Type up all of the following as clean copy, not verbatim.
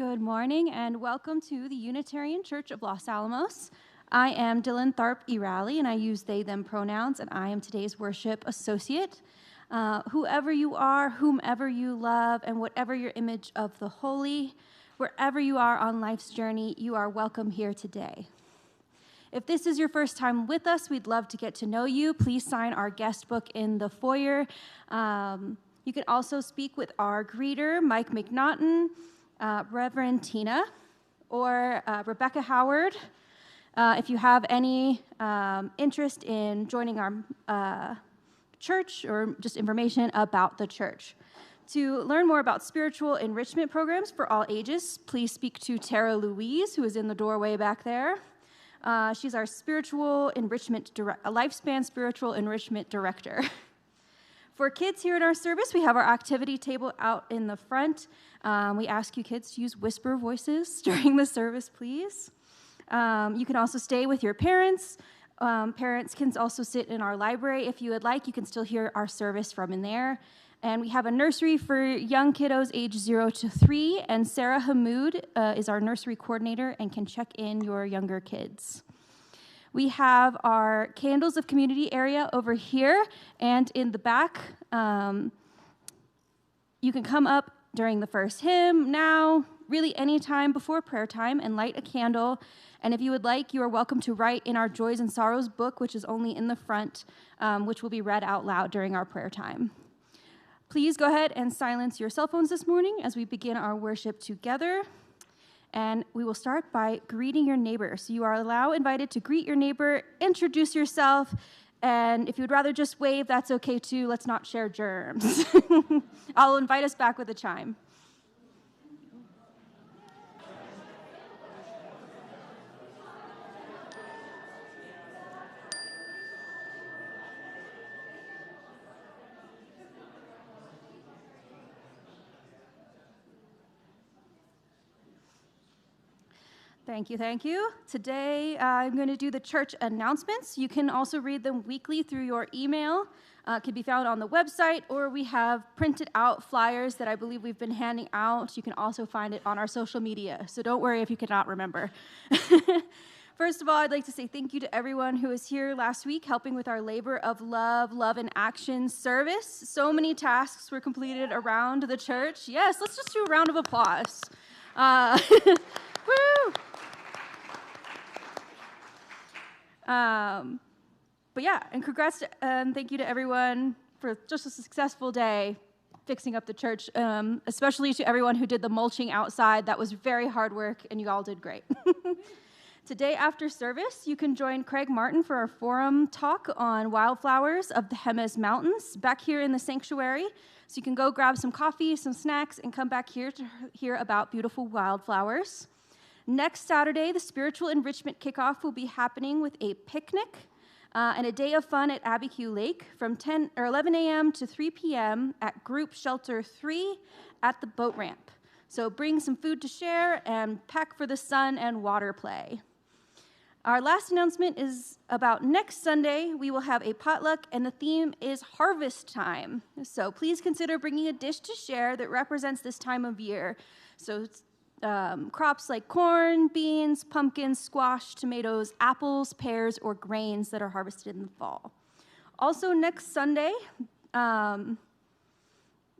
Good morning and welcome to the Unitarian Church of Los Alamos. I am Tharp Eralie and I use they, them pronouns, and I am today's worship associate. Whoever you are, whomever you love, and whatever your image of the holy, wherever you are on life's journey, you are welcome here today. If this is your first time with us, we'd love to get to know you. Please sign our guest book in the foyer. You can also speak with our greeter, Mike McNaughton, Reverend Tina, or Rebecca Howard. If you have any interest in joining our church or just information about the church. To learn more about spiritual enrichment programs for all ages, please speak to Terra Louise, who is in the doorway back there. She's our spiritual enrichment lifespan spiritual enrichment director. For kids here in our service, we have our activity table out in the front. We ask you kids to use whisper voices during the service, please. You can also stay with your parents. Parents can also sit in our library if you would like. You can still hear our service from in there. And we have a nursery for young kiddos age 0 to 3, and Sarah Hamoud is our nursery coordinator and can check in your younger kids. We have our Candles of Community area over here and in the back. You can come up during the first hymn, now, really any time before prayer time, and light a candle. And if you would like, you are welcome to write in our Joys and Sorrows book, which is only in the front, which will be read out loud during our prayer time. Please go ahead and silence your cell phones this morning as we begin our worship together. And we will start by greeting your neighbor. So you are invited to greet your neighbor, introduce yourself, and if you would rather just wave, that's okay too. Let's not share germs. I'll invite us back with a chime. Thank you, thank you. Today, I'm going to do the church announcements. You can also read them weekly through your email. It can be found on the website, or we have printed out flyers that I believe we've been handing out. You can also find it on our social media, so don't worry if you cannot remember. First of all, I'd like to say thank you to everyone who was here last week helping with our labor of love in action service. So many tasks were completed around the church. Yes, let's just do a round of applause. Woo! But yeah, and congrats and thank you to everyone for just a successful day fixing up the church, especially to everyone who did the mulching outside. That was very hard work, and you all did great. Today after service, you can join Craig Martin for our forum talk on wildflowers of the Jemez Mountains back here in the sanctuary. So you can go grab some coffee, some snacks, and come back here to hear about beautiful wildflowers. Next Saturday, the spiritual enrichment kickoff will be happening with a picnic and a day of fun at Abbey Q Lake from 11 a.m. to 3 p.m. at Group Shelter 3 at the boat ramp. So bring some food to share and pack for the sun and water play. Our last announcement is about next Sunday. We will have a potluck, and the theme is harvest time. So please consider bringing a dish to share that represents this time of year. So crops like corn, beans, pumpkins, squash, tomatoes, apples, pears, or grains that are harvested in the fall. Also next Sunday, the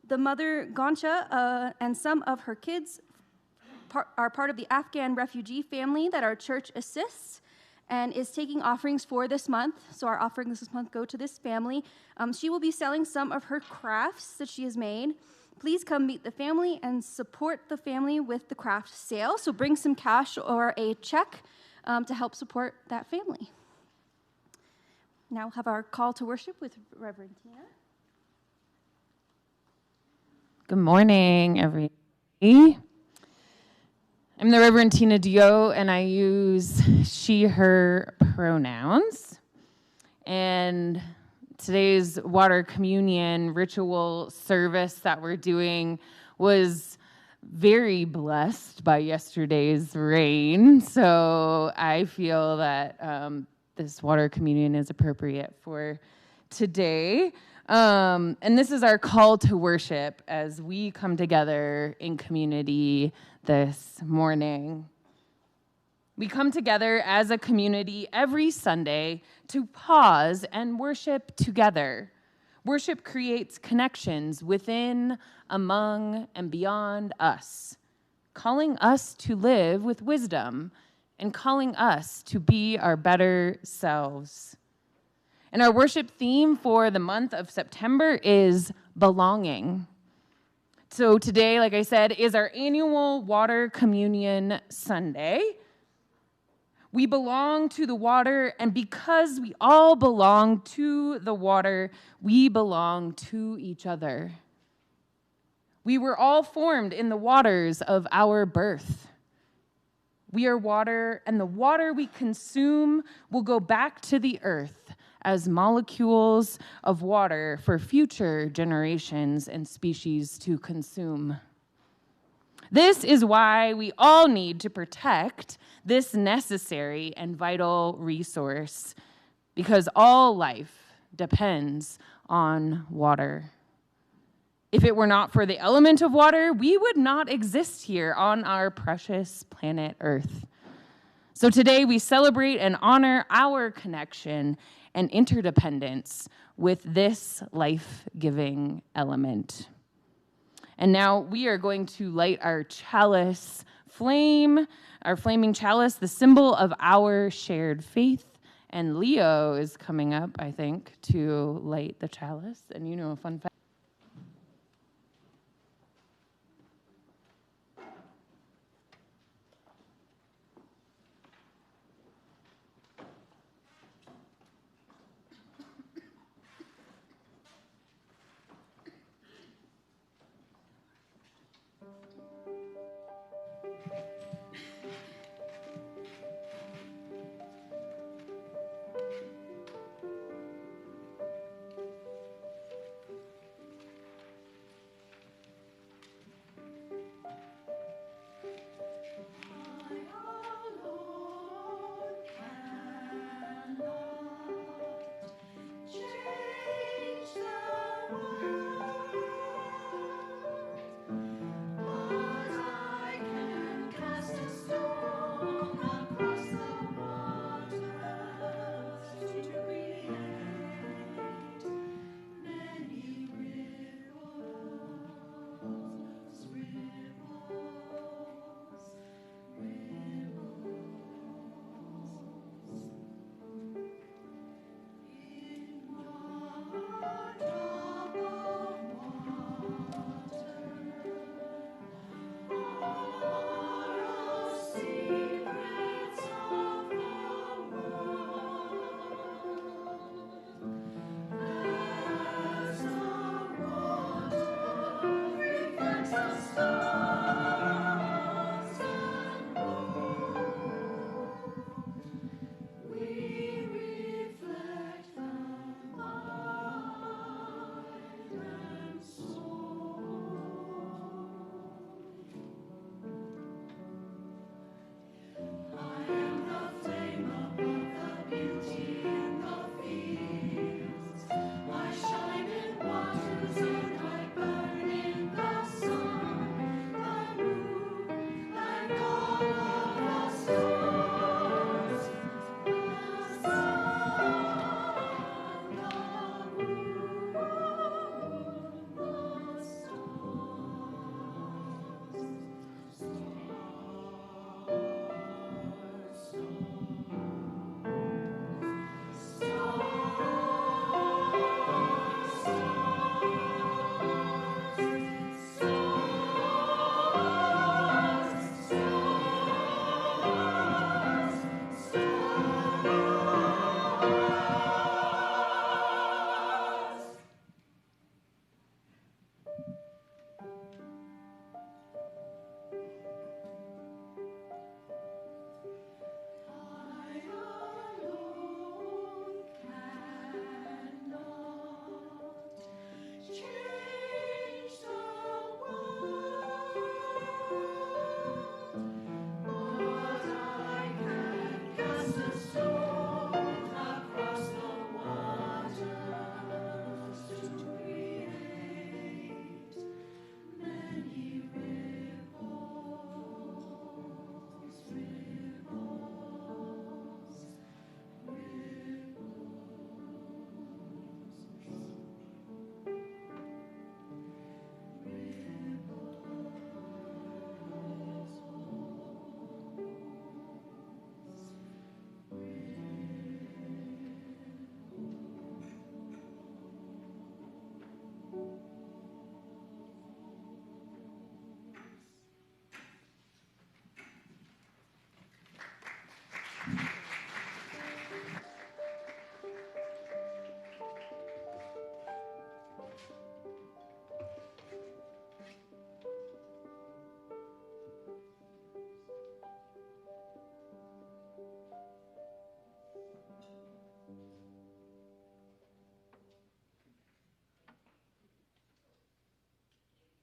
mother Goncha and some of her kids are part of the Afghan refugee family that our church assists and is taking offerings for this month. So our offerings this month go to this family. She will be selling some of her crafts that she has made. Please come meet the family and support the family with the craft sale. So bring some cash or a check to help support that family. Now we'll have our call to worship with Reverend Tina. Good morning, everybody. I'm the Reverend Tina DeYoe, and I use she, her pronouns. And today's water communion ritual service that we're doing was very blessed by yesterday's rain. So I feel that this water communion is appropriate for today. And this is our call to worship as we come together in community this morning. We come together as a community every Sunday to pause and worship together. Worship creates connections within, among, and beyond us, calling us to live with wisdom and calling us to be our better selves. And our worship theme for the month of September is belonging. So today, like I said, is our annual Water Communion Sunday. We belong to the water, and because we all belong to the water, we belong to each other. We were all formed in the waters of our birth. We are water, and the water we consume will go back to the earth as molecules of water for future generations and species to consume. This is why we all need to protect this necessary and vital resource, because all life depends on water. If it were not for the element of water, we would not exist here on our precious planet Earth. So today we celebrate and honor our connection and interdependence with this life-giving element. And now we are going to light our chalice flame, our flaming chalice, the symbol of our shared faith. And Leo is coming up, I think, to light the chalice. And you know a fun fact.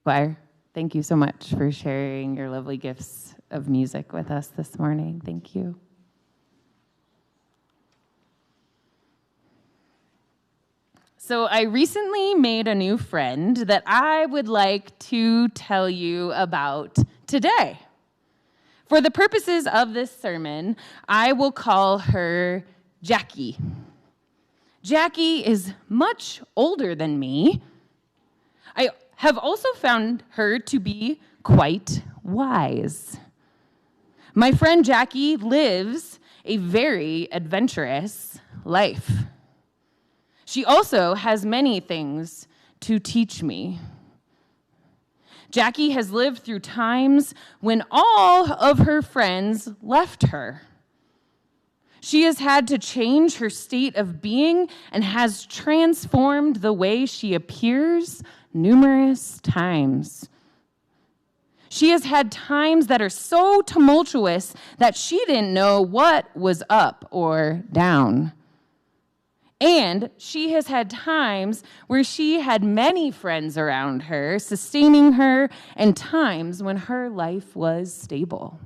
Choir, thank you so much for sharing your lovely gifts of music with us this morning. Thank you. So I recently made a new friend that I would like to tell you about today. For the purposes of this sermon, I will call her Jackie. Jackie is much older than me. I have also found her to be quite wise. My friend Jackie lives a very adventurous life. She also has many things to teach me. Jackie has lived through times when all of her friends left her. She has had to change her state of being and has transformed the way she appears numerous times. She has had times that are so tumultuous that she didn't know what was up or down. And she has had times where she had many friends around her, sustaining her, and times when her life was stable.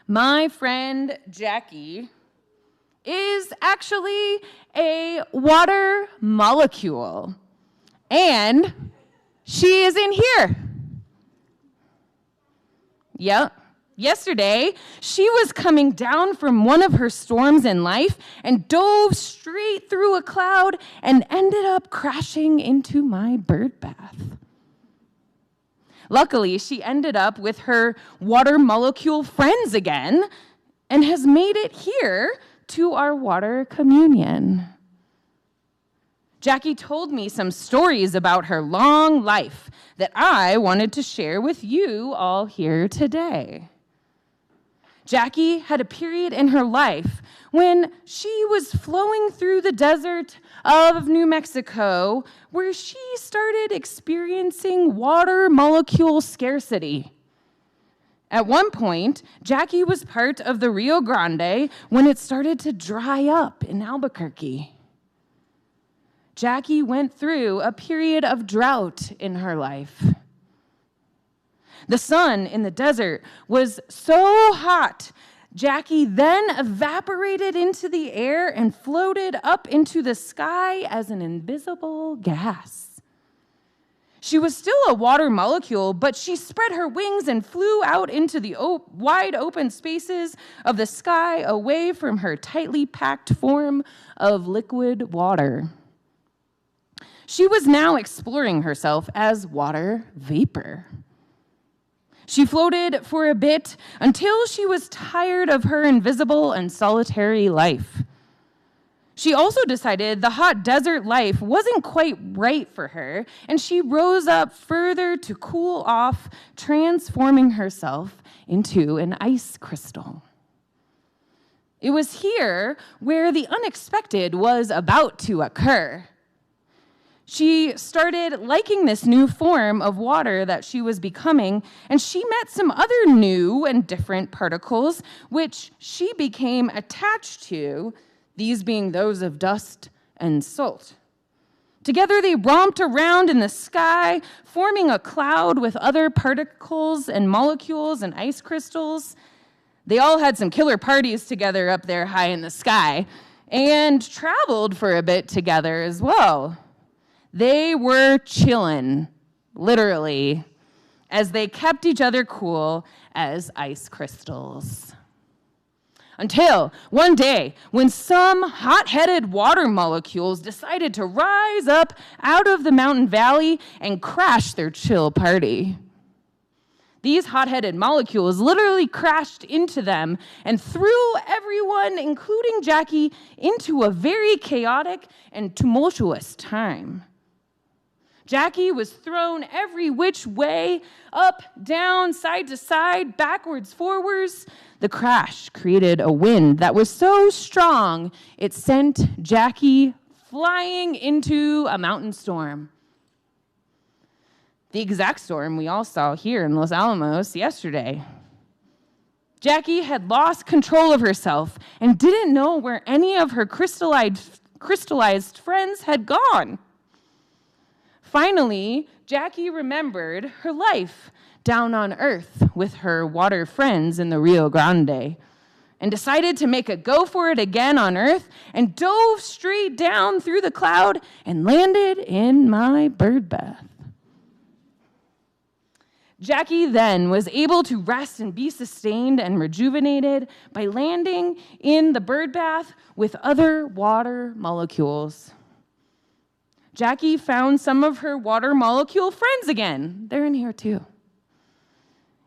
My friend Jackie is actually a water molecule, and she is in here. Yep. Yesterday, she was coming down from one of her storms in life and dove straight through a cloud and ended up crashing into my bird bath. Luckily, she ended up with her water molecule friends again and has made it here to our water communion. Jackie told me some stories about her long life that I wanted to share with you all here today. Jackie had a period in her life when she was flowing through the desert of New Mexico where she started experiencing water molecule scarcity. At one point, Jackie was part of the Rio Grande when it started to dry up in Albuquerque. Jackie went through a period of drought in her life. The sun in the desert was so hot, Jackie then evaporated into the air and floated up into the sky as an invisible gas. She was still a water molecule, but she spread her wings and flew out into the wide open spaces of the sky away from her tightly packed form of liquid water. She was now exploring herself as water vapor. She floated for a bit until she was tired of her invisible and solitary life. She also decided the hot desert life wasn't quite right for her, and she rose up further to cool off, transforming herself into an ice crystal. It was here where the unexpected was about to occur. She started liking this new form of water that she was becoming, and she met some other new and different particles, which she became attached to, these being those of dust and salt. Together, they romped around in the sky, forming a cloud with other particles and molecules and ice crystals. They all had some killer parties together up there high in the sky, and traveled for a bit together as well. They were chillin', literally, as they kept each other cool as ice crystals. Until one day, when some hot-headed water molecules decided to rise up out of the mountain valley and crash their chill party. These hot-headed molecules literally crashed into them and threw everyone, including Jackie, into a very chaotic and tumultuous time. Jackie was thrown every which way, up, down, side to side, backwards, forwards. The crash created a wind that was so strong, it sent Jackie flying into a mountain storm. The exact storm we all saw here in Los Alamos yesterday. Jackie had lost control of herself and didn't know where any of her crystallized friends had gone. Finally, Jackie remembered her life down on Earth with her water friends in the Rio Grande and decided to make a go for it again on Earth and dove straight down through the cloud and landed in my bird bath. Jackie then was able to rest and be sustained and rejuvenated by landing in the bird bath with other water molecules. Jackie found some of her water molecule friends again. They're in here too.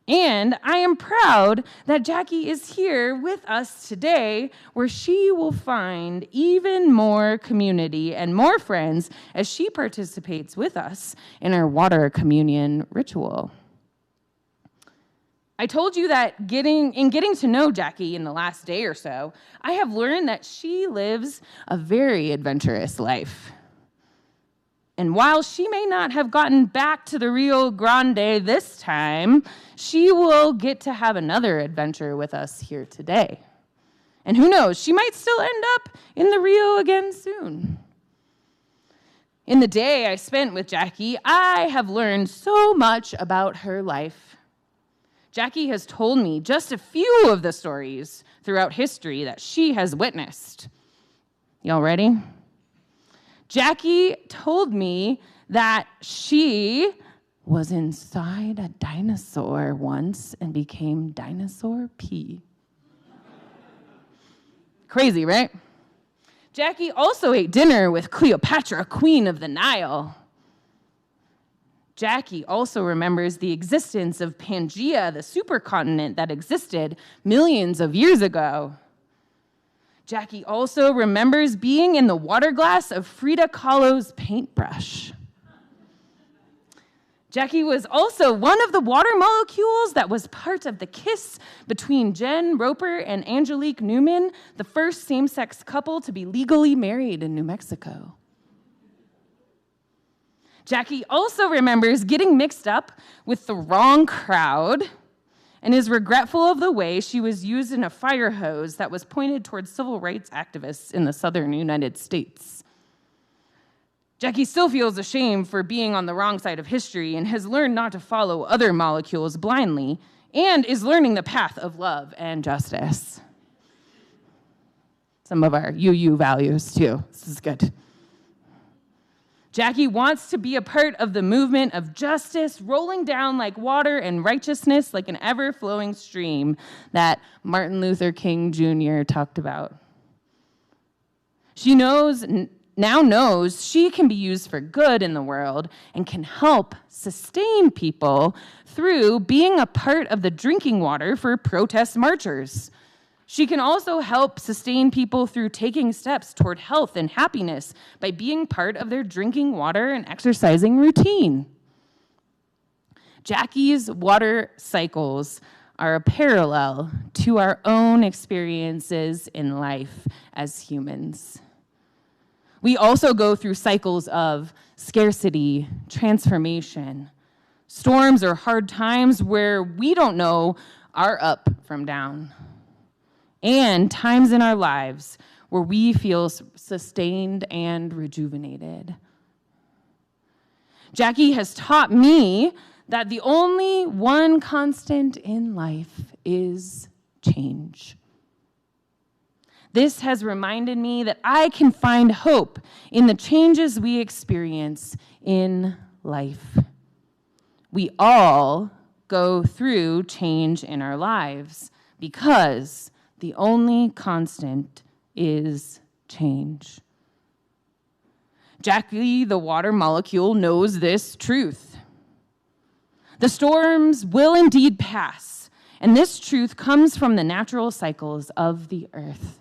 And I am proud that Jackie is here with us today, where she will find even more community and more friends as she participates with us in our water communion ritual. I told you that in getting to know Jackie in the last day or so, I have learned that she lives a very adventurous life. And while she may not have gotten back to the Rio Grande this time, she will get to have another adventure with us here today. And who knows, she might still end up in the Rio again soon. In the day I spent with Jackie, I have learned so much about her life. Jackie has told me just a few of the stories throughout history that she has witnessed. Y'all ready? Jackie told me that she was inside a dinosaur once and became dinosaur pee. Crazy, right? Jackie also ate dinner with Cleopatra, Queen of the Nile. Jackie also remembers the existence of Pangaea, the supercontinent that existed millions of years ago. Jackie also remembers being in the water glass of Frida Kahlo's paintbrush. Jackie was also one of the water molecules that was part of the kiss between Jen Roper and Angelique Newman, the first same-sex couple to be legally married in New Mexico. Jackie also remembers getting mixed up with the wrong crowd and is regretful of the way she was used in a fire hose that was pointed towards civil rights activists in the southern United States. Jackie still feels ashamed for being on the wrong side of history and has learned not to follow other molecules blindly and is learning the path of love and justice. Some of our UU values, too. This is good. Jackie wants to be a part of the movement of justice rolling down like water and righteousness like an ever-flowing stream that Martin Luther King Jr. talked about. She now knows she can be used for good in the world and can help sustain people through being a part of the drinking water for protest marchers. She can also help sustain people through taking steps toward health and happiness by being part of their drinking water and exercising routine. Jackie's water cycles are a parallel to our own experiences in life as humans. We also go through cycles of scarcity, transformation, storms or hard times where we don't know our up from down, and times in our lives where we feel sustained and rejuvenated. Jackie has taught me that the only one constant in life is change. This has reminded me that I can find hope in the changes we experience in life. We all go through change in our lives because the only constant is change. Jackie, the water molecule, knows this truth. The storms will indeed pass, and this truth comes from the natural cycles of the earth.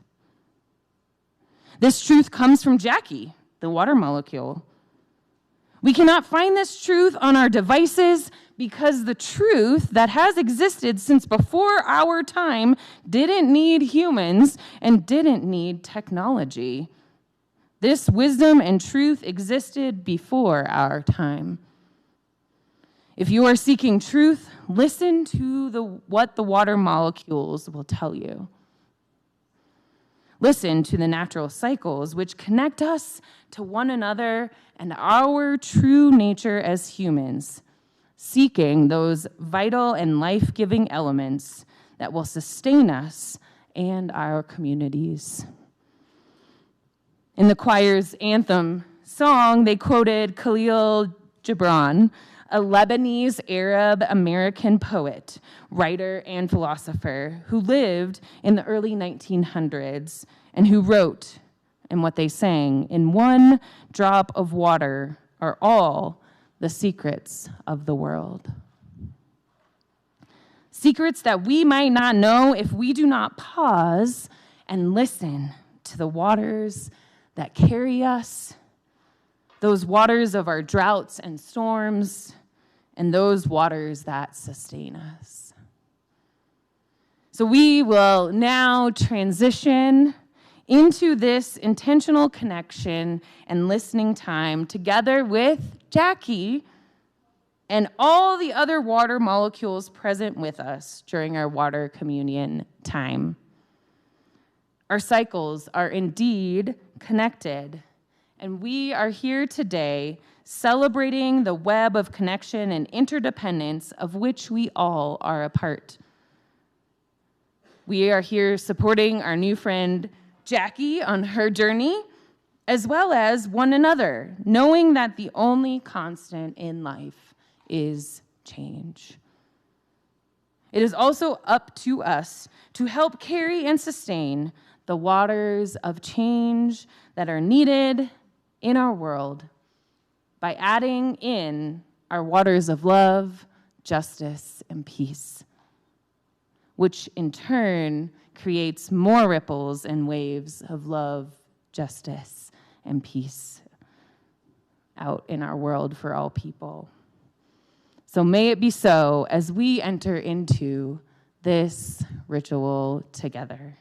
This truth comes from Jackie, the water molecule. We cannot find this truth on our devices because the truth that has existed since before our time didn't need humans and didn't need technology. This wisdom and truth existed before our time. If you are seeking truth, listen to what the water molecules will tell you. Listen to the natural cycles which connect us to one another and our true nature as humans, seeking those vital and life-giving elements that will sustain us and our communities. In the choir's anthem song, they quoted Khalil Gibran, a Lebanese Arab-American poet, writer, and philosopher who lived in the early 1900s and who wrote, and what they sang, "In one drop of water are all the secrets of the world." Secrets that we might not know if we do not pause and listen to the waters that carry us, those waters of our droughts and storms, and those waters that sustain us. So we will now transition into this intentional connection and listening time together with Jackie and all the other water molecules present with us during our water communion time. Our cycles are indeed connected, and we are here today celebrating the web of connection and interdependence of which we all are a part. We are here supporting our new friend Jackie on her journey, as well as one another, knowing that the only constant in life is change. It is also up to us to help carry and sustain the waters of change that are needed in our world by adding in our waters of love, justice, and peace, which in turn creates more ripples and waves of love, justice, and peace out in our world for all people. So may it be so as we enter into this ritual together.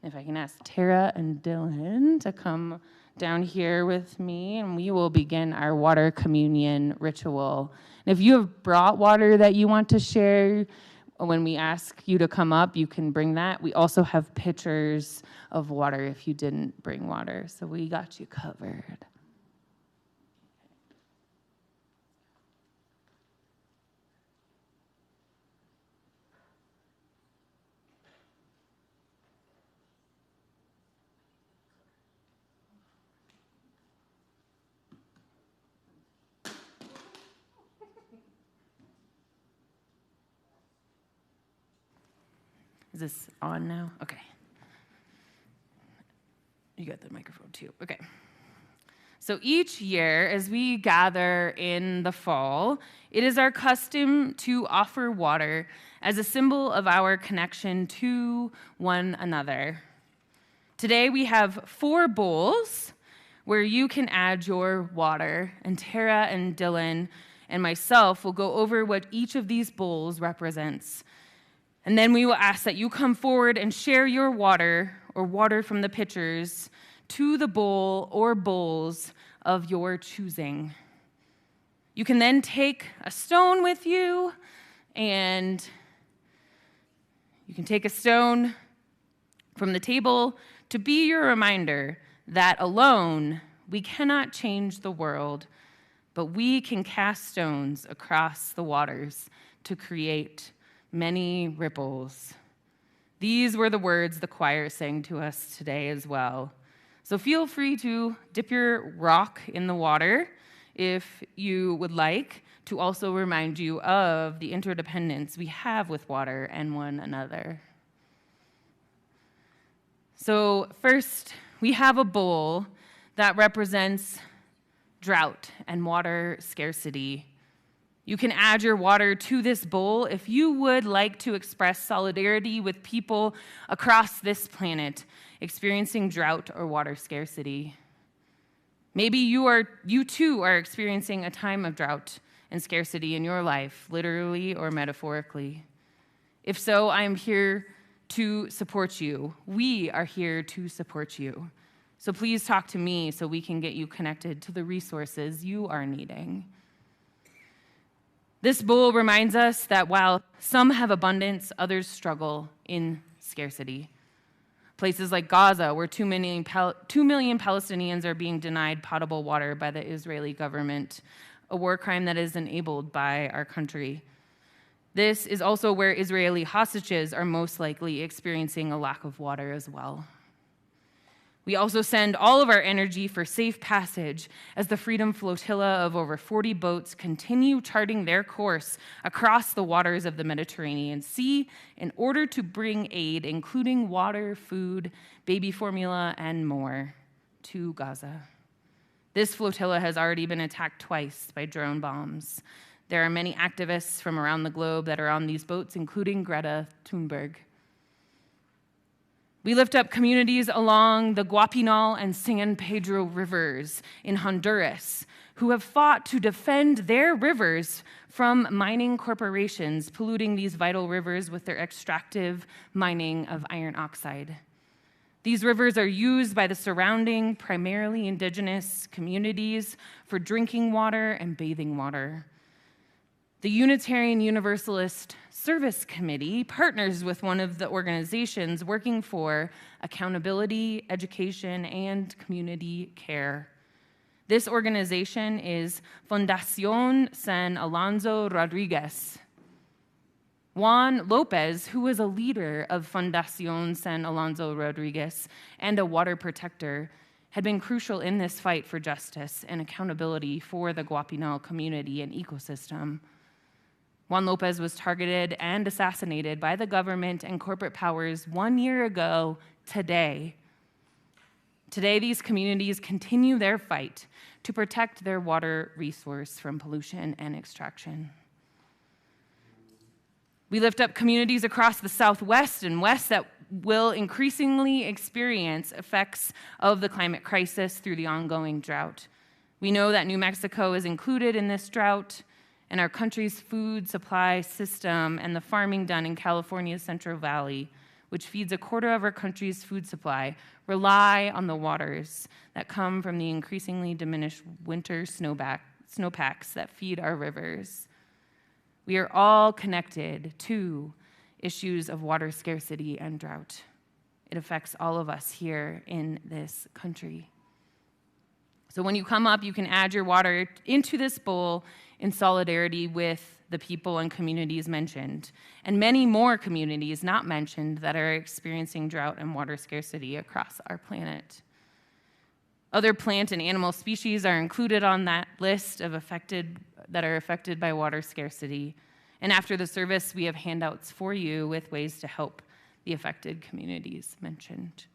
If I can ask Terra and Dylan to come down here with me, and we will begin our water communion ritual. And if you have brought water that you want to share, when we ask you to come up, you can bring that. We also have pitchers of water if you didn't bring water, so we got you covered. Is this on now? Okay. You got the microphone too. Okay. So each year, as we gather in the fall, it is our custom to offer water as a symbol of our connection to one another. Today we have 4 bowls where you can add your water, and Terra and Dylan and myself will go over what each of these bowls represents. And then we will ask that you come forward and share your water or water from the pitchers to the bowl or bowls of your choosing. You can then take a stone with you, and you can take a stone from the table to be your reminder that alone we cannot change the world, but we can cast stones across the waters to create many ripples. These were the words the choir sang to us today as well. So feel free to dip your rock in the water if you would like, to also remind you of the interdependence we have with water and one another. So first, we have a bowl that represents drought and water scarcity. You can add your water to this bowl if you would like to express solidarity with people across this planet experiencing drought or water scarcity. Maybe you too are experiencing a time of drought and scarcity in your life, literally or metaphorically. If so, I am here to support you. We are here to support you. So please talk to me so we can get you connected to the resources you are needing. This bowl reminds us that while some have abundance, others struggle in scarcity. Places like Gaza, where 2 million Palestinians are being denied potable water by the Israeli government, a war crime that is enabled by our country. This is also where Israeli hostages are most likely experiencing a lack of water as well. We also send all of our energy for safe passage as the Freedom Flotilla of over 40 boats continue charting their course across the waters of the Mediterranean Sea in order to bring aid, including water, food, baby formula, and more, to Gaza. This flotilla has already been attacked twice by drone bombs. There are many activists from around the globe that are on these boats, including Greta Thunberg. We lift up communities along the Guapinol and San Pedro rivers in Honduras who have fought to defend their rivers from mining corporations polluting these vital rivers with their extractive mining of iron oxide. These rivers are used by the surrounding, primarily indigenous communities for drinking water and bathing water. The Unitarian Universalist Service Committee partners with one of the organizations working for accountability, education, and community care. This organization is Fundación San Alonso Rodriguez. Juan Lopez, who was a leader of Fundación San Alonso Rodriguez and a water protector, had been crucial in this fight for justice and accountability for the Guapinol community and ecosystem. Juan Lopez was targeted and assassinated by the government and corporate powers 1 year ago today. Today, these communities continue their fight to protect their water resource from pollution and extraction. We lift up communities across the Southwest and West that will increasingly experience effects of the climate crisis through the ongoing drought. We know that New Mexico is included in this drought, and our country's food supply system and the farming done in California's Central Valley, which feeds a quarter of our country's food supply, rely on the waters that come from the increasingly diminished winter snowpacks that feed our rivers. We are all connected to issues of water scarcity and drought. It affects all of us here in this country. So when you come up, you can add your water into this bowl in solidarity with the people and communities mentioned, and many more communities not mentioned that are experiencing drought and water scarcity across our planet. Other plant and animal species are included on that list of that are affected by water scarcity. And after the service, we have handouts for you with ways to help the affected communities mentioned.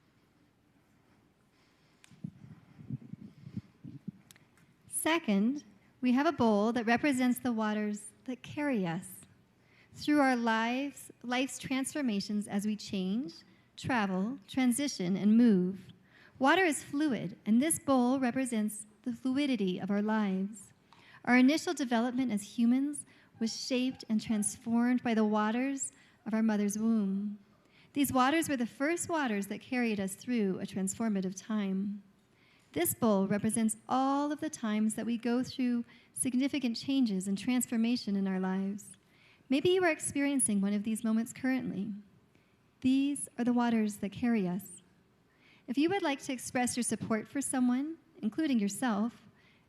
Second, we have a bowl that represents the waters that carry us through our life's transformations as we change, travel, transition, and move. Water is fluid, and this bowl represents the fluidity of our lives. Our initial development as humans was shaped and transformed by the waters of our mother's womb. These waters were the first waters that carried us through a transformative time. This bowl represents all of the times that we go through significant changes and transformation in our lives. Maybe you are experiencing one of these moments currently. These are the waters that carry us. If you would like to express your support for someone, including yourself,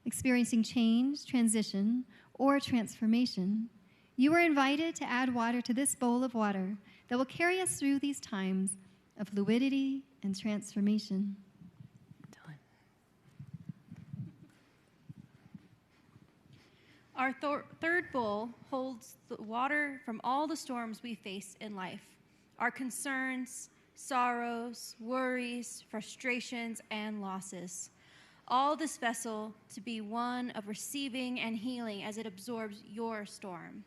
experiencing change, transition, or transformation, you are invited to add water to this bowl of water that will carry us through these times of fluidity and transformation. Our third bowl holds the water from all the storms we face in life, our concerns, sorrows, worries, frustrations, and losses. All this vessel to be one of receiving and healing as it absorbs your storm.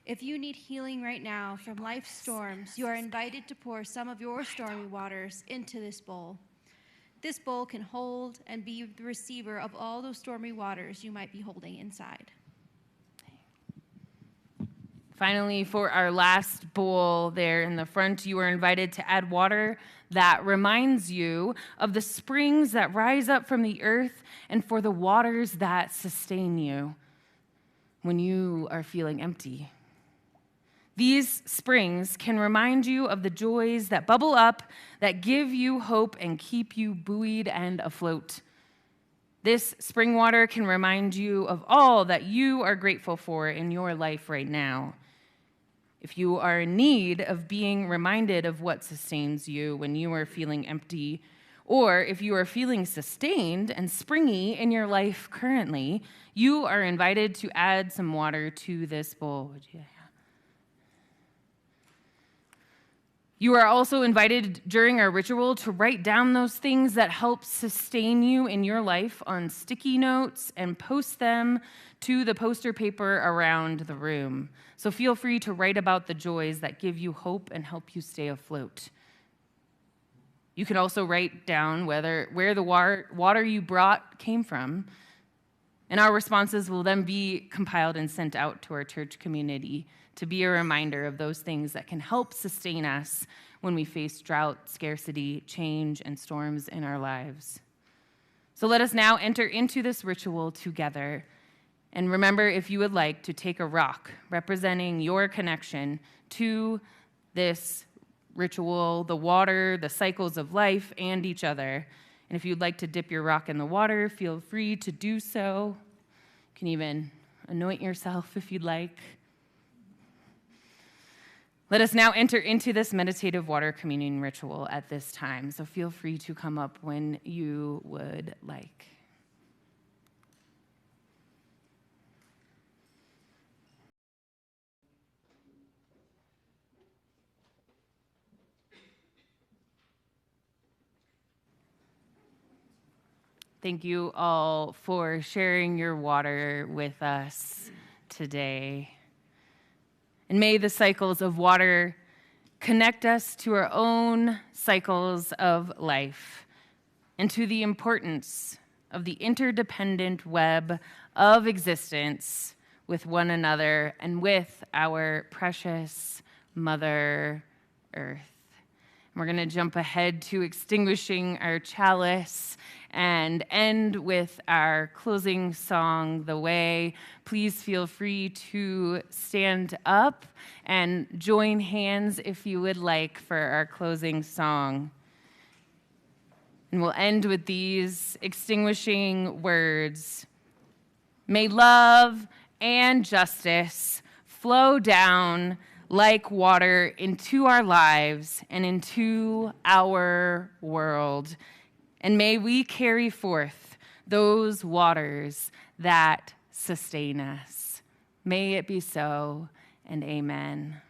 If you need healing right now from life's storms, you are invited to pour some of your stormy waters into this bowl. This bowl can hold and be the receiver of all those stormy waters you might be holding inside. Finally, for our last bowl there in the front, you are invited to add water that reminds you of the springs that rise up from the earth and for the waters that sustain you. when you are feeling empty. These springs can remind you of the joys that bubble up, that give you hope and keep you buoyed and afloat. This spring water can remind you of all that you are grateful for in your life right now. If you are in need of being reminded of what sustains you when you are feeling empty, or if you are feeling sustained and springy in your life currently, you are invited to add some water to this bowl. You are also invited during our ritual to write down those things that help sustain you in your life on sticky notes and post them to the poster paper around the room. So feel free to write about the joys that give you hope and help you stay afloat. You can also write down where the water you brought came from, and our responses will then be compiled and sent out to our church community to be a reminder of those things that can help sustain us when we face drought, scarcity, change, and storms in our lives. So let us now enter into this ritual together. And remember, if you would like, to take a rock representing your connection to this ritual, the water, the cycles of life, and each other. And if you'd like to dip your rock in the water, feel free to do so. You can even anoint yourself if you'd like. Let us now enter into this meditative water communion ritual at this time, so feel free to come up when you would like. Thank you all for sharing your water with us today. And may the cycles of water connect us to our own cycles of life and to the importance of the interdependent web of existence with one another and with our precious Mother Earth. And we're going to jump ahead to extinguishing our chalice and end with our closing song, The Way. Please feel free to stand up and join hands if you would like for our closing song. And we'll end with these extinguishing words. May love and justice flow down like water into our lives and into our world. And may we carry forth those waters that sustain us. May it be so, and amen.